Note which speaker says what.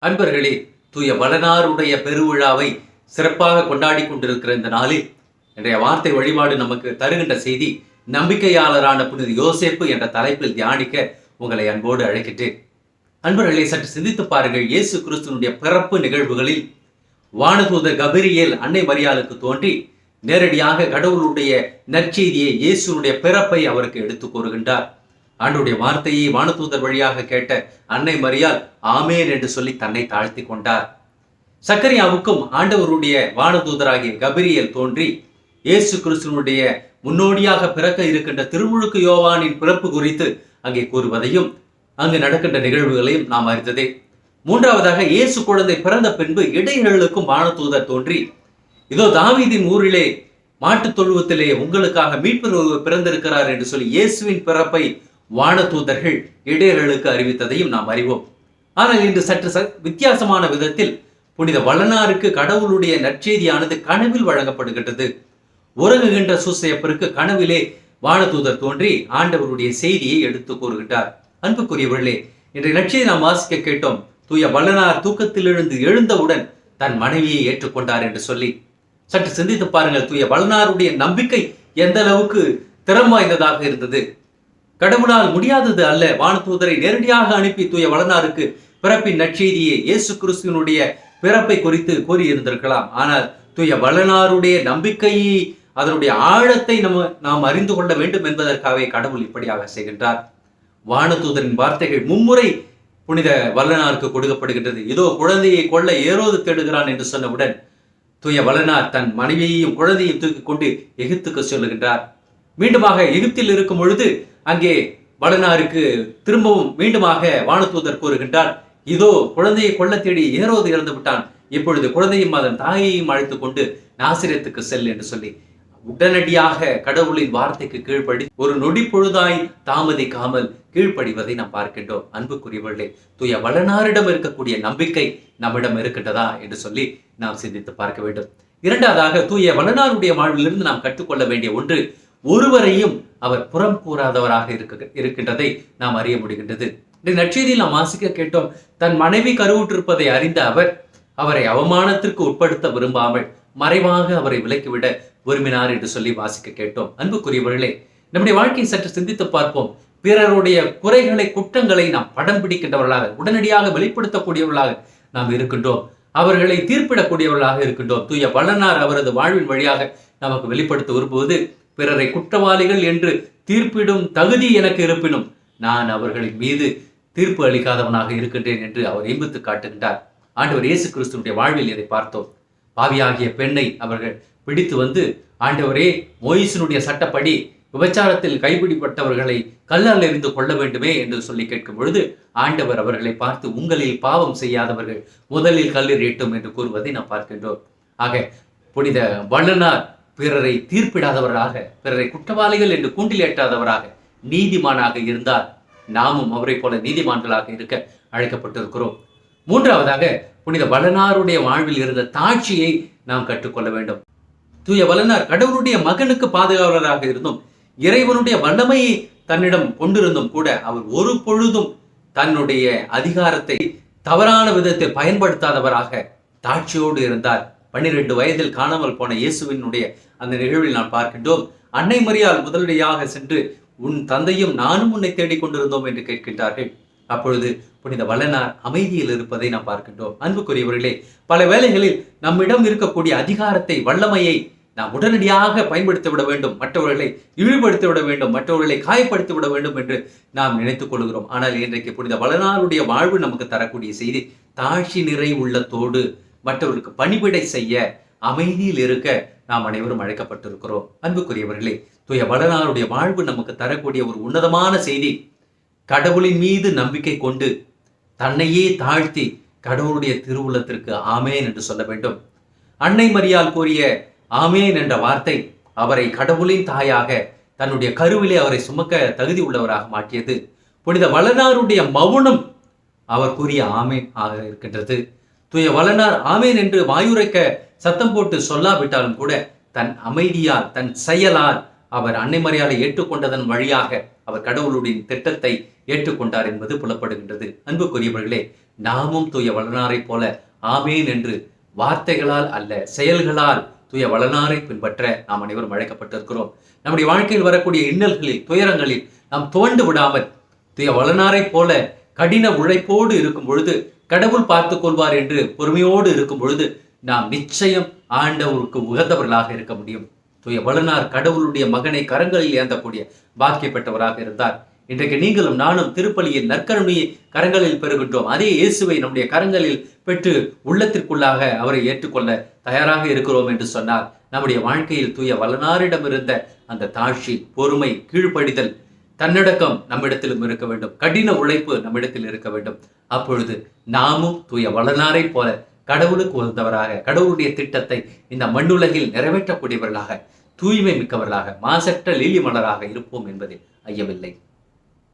Speaker 1: அன்பர்களே, தூய வளனாருடைய பெருவிழாவை சிறப்பாக கொண்டாடி கொண்டிருக்கிற இந்த நாளில் இன்றைய வார்த்தை வழிபாடு நமக்கு தருகின்ற செய்தி நம்பிக்கையாளரான புனித யோசேப்பு என்ற தலைப்பில் தியானிக்க உங்களை அன்போடு அழைக்கின்றேன். அன்பர்களே, சற்று சிந்தித்து பாருங்கள். இயேசு கிறிஸ்துவனுடைய பிறப்பு நிகழ்வுகளில் வானதூதர் கபிரியேல் அன்னை மரியாளுக்கு தோன்றி நேரடியாக கடவுளுடைய நற்செய்தியை, இயேசுனுடைய பிறப்பை அவருக்கு எடுத்து கூறுகின்றார். ஆண்டுடைய வார்த்தையை வானதூதர் வழியாக கேட்ட அன்னை மரியாள் ஆமேன் என்று சொல்லி தன்னை தாழ்த்தி கொண்டார். சக்கரியாவுக்கும் ஆண்டவருடைய வானதூதராகிய கபிரியேல் தோன்றி இயேசு கிறிஸ்துவனுடைய முன்னோடியாக பிறக்க இருக்கின்ற திருமுழுக்கு யோவானின் பிறப்பு குறித்து அங்கே கூறுவதையும் அங்கு நடக்கின்ற நிகழ்வுகளையும் நாம் அறிந்ததே. மூன்றாவதாக, இயேசு குழந்தை பிறந்த பின்பு இடைநிழலுக்கும் வானதூதர் தோன்றி, இதோ தாவீதின் ஊரிலே மாட்டுத் தொழுவத்திலே உங்களுக்காக மீட்பர் ஒருவர் பிறந்திருக்கிறார் என்று சொல்லி இயேசுவின் பிறப்பை வானதூதர்கள் இடையர்களுக்கு அறிவித்ததையும் நாம் அறிவோம். ஆனால் இன்று சற்று வித்தியாசமான விதத்தில் புனித வளனாருக்கு கடவுளுடைய நற்செய்தியானது கனவில் வழங்கப்படுகின்றது. உறங்குகின்ற சூசையப்பருக்கு கனவிலே வானதூதர் தோன்றி ஆண்டவருடைய செய்தியை எடுத்து கூறுகின்றார். அன்புக்குரியவர்களே, இன்றைய நற்செய்தி நாம் வாசிக்க கேட்டோம். தூய வளனார் தூக்கத்திலிருந்து எழுந்தவுடன் தன் மனைவியை ஏற்றுக்கொண்டார் என்று சொல்லி சற்று சிந்தித்து பாருங்கள். தூய வளனாருடைய நம்பிக்கை எந்த அளவுக்கு திறம் வாய்ந்ததாக இருந்தது. கடவுளால் முடியாதது அல்ல. வானதூதரை நேரடியாக அனுப்பி தூய வளனாருக்கு பிறப்பின் நற்செய்தியை, இயேசு கிறிஸ்துவனுடைய பிறப்பை குறித்து கூறியிருந்திருக்கலாம். ஆனால் தூய வளனாருடைய நம்பிக்கையை, அதனுடைய ஆழத்தை நாம் அறிந்து கொள்ள வேண்டும் என்பதற்காகவே கடவுள் இப்படியாக செய்கின்றார். வானதூதரின் வார்த்தைகள் மும்முறை புனித வளனாருக்கு கொடுக்கப்படுகின்றது. இதோ குழந்தையை கொள்ள ஏரோது தேடுகிறான் என்று சொன்னவுடன் தூய வளனார் தன் மனைவியையும் குழந்தையும் தூக்கி கொண்டு எகிப்துக்கு சொல்லுகின்றார். மீண்டுமாக எகிப்தில் இருக்கும் பொழுது அங்கே வளனாருக்கு திரும்பவும் மீண்டுமாக வானதூதர் கூறுகின்றார், இதோ குழந்தையை கொள்ள தேடி ஏரோது இறந்து விட்டான், இப்பொழுது குழந்தையும் அதன் தாயையும் அழைத்து கொண்டு நாசிரியத்துக்கு செல் என்று சொல்லி உடனடியாக கடவுளின் வார்த்தைக்கு கீழ்ப்படி ஒரு நொடி பொழுதாய் தாமதிக்காமல் கீழ்ப்படிவதை நாம் பார்க்கின்றோம். அன்புக்குரியவர்களே, தூய வளனாரிடம் இருக்கக்கூடிய நம்பிக்கை நம்மிடம் இருக்கின்றதா என்று சொல்லி நாம் சிந்தித்து பார்க்க வேண்டும். இரண்டாவதாக, தூய வளனாருடைய வாழ்விலிருந்து நாம் கற்றுக்கொள்ள வேண்டிய ஒன்று, ஒருவரையும் அவர் புறம் கூறாதவராக இருக்கின்றதை நாம் அறிய முடிகின்றது. இந்த நற்செய்தியில் நாம் வாசிக்க கேட்டோம், தன் மனைவி கருவுற்றிருப்பதை அறிந்த அவர் அவரை அவமானத்திற்கு உட்படுத்த விரும்பாமல் மறைவாக அவரை விலக்கிவிட விரும்பினார் என்று சொல்லி வாசிக்க கேட்டோம். அன்புக்குரியவர்களே, நம்முடைய வாழ்க்கையை சற்று சிந்தித்து பார்ப்போம். பிறருடைய குறைகளை, குற்றங்களை நாம் படம் பிடிக்கின்றவர்களாக, உடனடியாக வெளிப்படுத்தக்கூடியவர்களாக நாம் இருக்கின்றோம். அவர்களை தீர்ப்பிடக்கூடியவர்களாக இருக்கின்றோம். தூய வளனார் அவரது வாழ்வின் வழியாக நமக்கு வெளிப்படுத்த விரும்புவது, பிறரை குற்றவாளிகள் என்று தீர்ப்பிடும் தகுதி எனக்கு இருப்பினும் நான் அவர்களின் மீது தீர்ப்பு அளிக்காதவனாக இருக்கின்றேன் என்று அவர் எம்பித்து காட்டுகின்றார். ஆண்டவர் இயேசு கிறிஸ்துவினுடைய வாழ்வில் இதை பார்த்தோம். பாவியாகிய பெண்ணை அவர்கள் பிடித்து வந்து, ஆண்டவரே, மோயிசனுடைய சட்டப்படி விபச்சாரத்தில் கைப்பிடிப்பட்டவர்களை கல்லால் எறிந்து கொள்ள வேண்டுமே என்று சொல்லி கேட்கும் பொழுது ஆண்டவர் அவர்களை பார்த்து, உங்களில் பாவம் செய்யாதவர்கள் முதலில் கல்லெறியட்டும் என்று கூறுவதை நாம் பார்க்கின்றோம். ஆக புனித வளனார் பிறரை தீர்ப்பிடாதவராக, பிறரை குற்றவாளிகள் என்று கூண்டில் ஏற்றாதவராக, நீதிமானாக இருந்தார். நாமும் அவரை போல நீதிமான்களாக இருக்க அழைக்கப்பட்டிருக்கிறோம். மூன்றாவதாக, புனித வளனாருடைய வாழ்வில் இருந்த தாட்சியை நாம் கற்றுக்கொள்ள வேண்டும். தூய வளனார் கடவுளுடைய மகனுக்கு பாதுகாவலராக இருந்தும், இறைவனுடைய வல்லமையை தன்னிடம் கொண்டிருந்தும் கூட அவர் ஒரு பொழுதும் தன்னுடைய அதிகாரத்தை தவறான விதத்தில் பயன்படுத்தாதவராக தாட்சியோடு இருந்தார். 12 வயதில் காணாமல் போன இயேசுவினுடைய அந்த நிகழ்வில் நாம் பார்க்கின்றோம். அன்னை மரியாள் முதலடியாக சென்று, உன் தந்தையும் நானும் உன்னை தேடிக் கொண்டிருந்தோம் என்று கேட்கின்றார்கள். அப்பொழுது புனித வளனார் அமைதியில் இருப்பதை நாம் பார்க்கின்றோம். அன்புக்குரியவர்களே, பல வேளைகளில் நம்மிடம் இருக்கக்கூடிய அதிகாரத்தை, வல்லமையை நாம் உடனடியாக பயன்படுத்தி விட வேண்டும், மற்றவர்களை இழிவுபடுத்தி விட வேண்டும், மற்றவர்களை காயப்படுத்தி விட வேண்டும் என்று நாம் நினைத்துக் கொள்கிறோம். ஆனால் இன்றைக்கு புனித வளனாருடைய வாழ்வு நமக்கு தரக்கூடிய செய்தி, தாழ்ச்சி நிறை உள்ளத்தோடு மற்றவருக்கு பணிவிடை செய்ய, அமைதியில் இருக்க நாம் அனைவரும் அழைக்கப்பட்டிருக்கிறோம். அன்புக்குரியவர்களே, தூய வளனாருடைய வாழ்வு நமக்கு தரக்கூடிய ஒரு உன்னதமான செய்தி, கடவுளின் மீது நம்பிக்கை கொண்டு தன்னையே தாழ்த்தி கடவுளுடைய திருவுள்ளத்திற்கு ஆமேன் என்று சொல்ல வேண்டும். அன்னை மரியாள் கூறிய ஆமேன் என்ற வார்த்தை அவரை கடவுளின் தாயாக, தன்னுடைய கருவிலே அவரை சுமக்க தகுதி உள்ளவராக மாற்றியது. புனித வளனாருடைய மௌனம் அவர் கூறிய ஆமேன் ஆக இருக்கின்றது. தூய வளனார் ஆமேன் என்று வாயுரைக்க சத்தம் போட்டு சொல்லாவிட்டாலும் கூட தன் அமைதியால், தன் செயலால் அவர் அன்னை மரியாளை ஏற்றுக்கொண்டதன் வழியாக அவர் கடவுளுடைய திட்டத்தை ஏற்றுக்கொண்டார் என்பது புலப்படுகின்றது. அன்புக்குரியவர்களே, நாமும் தூய வளனாரை போல ஆமேன் என்று வார்த்தைகளால் அல்ல செயல்களால் தூய வளனாரை பின்பற்ற நாம் அனைவரும் அழைக்கப்பட்டிருக்கிறோம். நம்முடைய வாழ்க்கையில் வரக்கூடிய இன்னல்களில் துயரங்களில் நாம் துவண்டு விடாமல் தூய வளனாரை போல கடின உழைப்போடு இருக்கும் பொழுது கடவுள் பார்த்துக் கொள்வார் என்று பொறுமையோடு இருக்கும் பொழுது நாம் நிச்சயம் ஆண்டவருக்கு உகந்தவர்களாக இருக்க முடியும். தூய வளனார் கடவுளுடைய மகனை கரங்களில் ஏந்தக்கூடிய பாக்கியப்பட்டவராக இருந்தார். இன்றைக்கு நீங்களும் நானும் திருப்பலியில் நற்கருணையை கரங்களில் பெறுகின்றோம். அதே இயேசுவை நம்முடைய கரங்களில் பெற்று உள்ளத்திற்குள்ளாக அவரை ஏற்றுக்கொள்ள தயாராக இருக்கிறோம் என்று சொன்னார். நம்முடைய வாழ்க்கையில் தூய வளனாரிடம் இருந்த அந்த தாழ்ச்சி, பொறுமை, கீழ்ப்படிதல், தன்னடக்கம் நம்மிடத்திலும் இருக்க வேண்டும். கடின உழைப்பு நம்மிடத்தில் இருக்க வேண்டும். அப்பொழுது நாமும் தூய வளனாரை போல கடவுளுக்கு உகந்தவராக, கடவுளுடைய திட்டத்தை இந்த மண்ணுலகில் நிறைவேற்றக்கூடியவர்களாக, தூய்மை மிக்கவர்களாக, மாசற்ற லீலி மலராக இருப்போம் என்பதில் ஐயமில்லை.